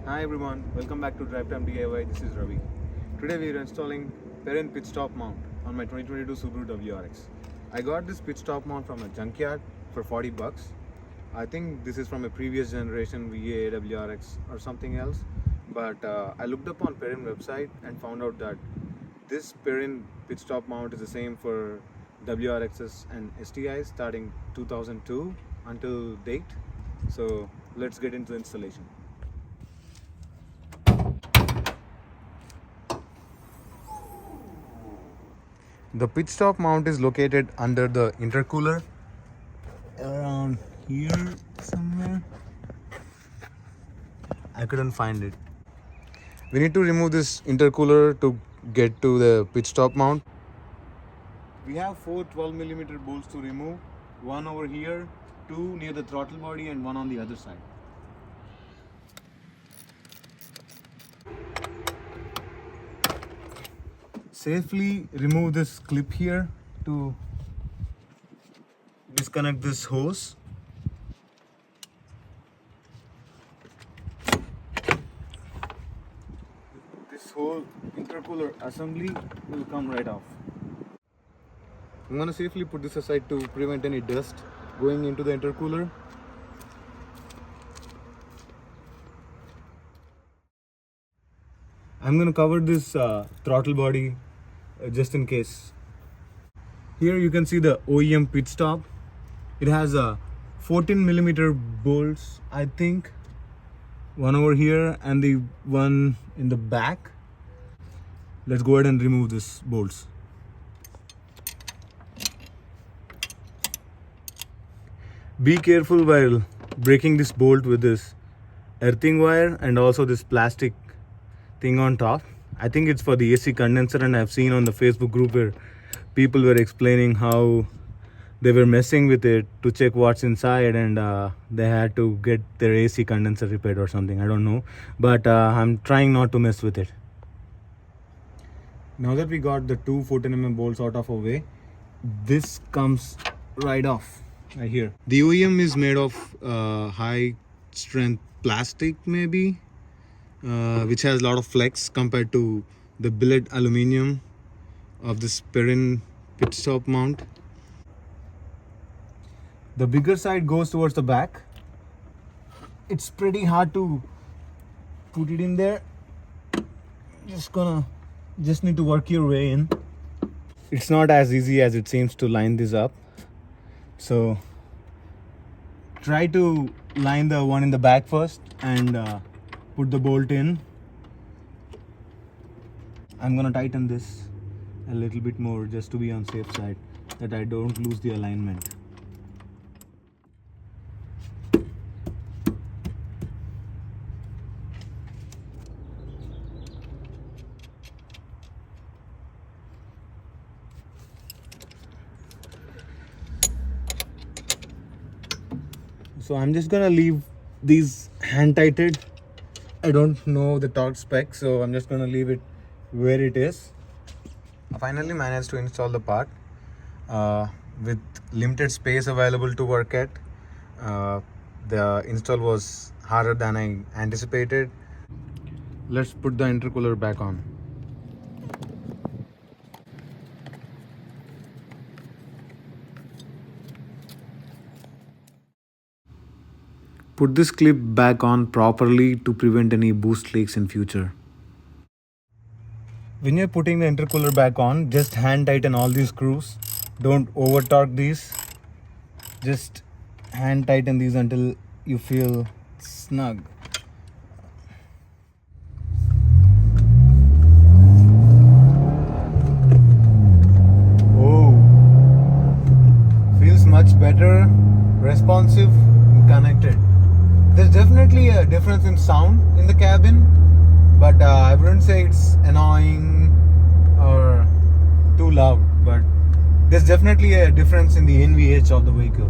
Hi everyone, welcome back to Drive Time DIY. This is Ravi. Today we are installing Perrin pitchstop mount on my 2022 Subaru WRX. I got this pitchstop mount from a junkyard for 40 bucks. I think this is from a previous generation WRX or something else. But I looked up on Perrin website and found out that this Perrin pitchstop mount is the same for WRXs and STIs starting 2002 until date. So let's get into the installation. The pitchstop mount is located under the intercooler around here somewhere. I couldn't find it. We need to remove this intercooler to get to the pitchstop mount. We have 4 12mm bolts to remove, one over here, 2 near the throttle body and one on the other side. Safely remove this clip here to disconnect this hose. This whole intercooler assembly will come right off. I'm going to safely put this aside to prevent any dust going into the intercooler. I'm going to cover this throttle body just in case. Here you can see the OEM pit stop. It has a 14mm bolts, I think, one over here and the one in the back. Let's go ahead and remove this bolts. Be careful while breaking this bolt with this earthing wire and also this plastic thing on top. I think it's for the AC condenser, and I've seen on the Facebook group where people were explaining how they were messing with it to check what's inside, and they had to get their AC condenser repaired or something. I don't know, but I'm trying not to mess with it. Now that we got the 2 14mm bolts out of our way, this comes right off right here. The OEM is made of high strength plastic maybe, which has a lot of flex compared to the billet aluminum of this Perrin pitchstop mount. The bigger side goes towards the back. It's pretty hard to put it in there. Just need to work your way in. It's not as easy as it seems to line this up. So try to line the one in the back first and put the bolt in. I'm gonna tighten this a little bit more just to be on safe side, that I don't lose the alignment. So I'm just gonna leave these hand tighted. I don't know the torque spec, so I'm just gonna leave it where it is. I finally managed to install the part with limited space available to work at. The install was harder than I anticipated. Let's put the intercooler back on. Put this clip back on properly to prevent any boost leaks in future. When you're putting the intercooler back on, just hand tighten all these screws. Don't over torque these. Just hand tighten these until you feel snug. Oh, feels much better, responsive, and connected. There's definitely a difference in sound in the cabin, but I wouldn't say it's annoying or too loud, but there's definitely a difference in the NVH of the vehicle.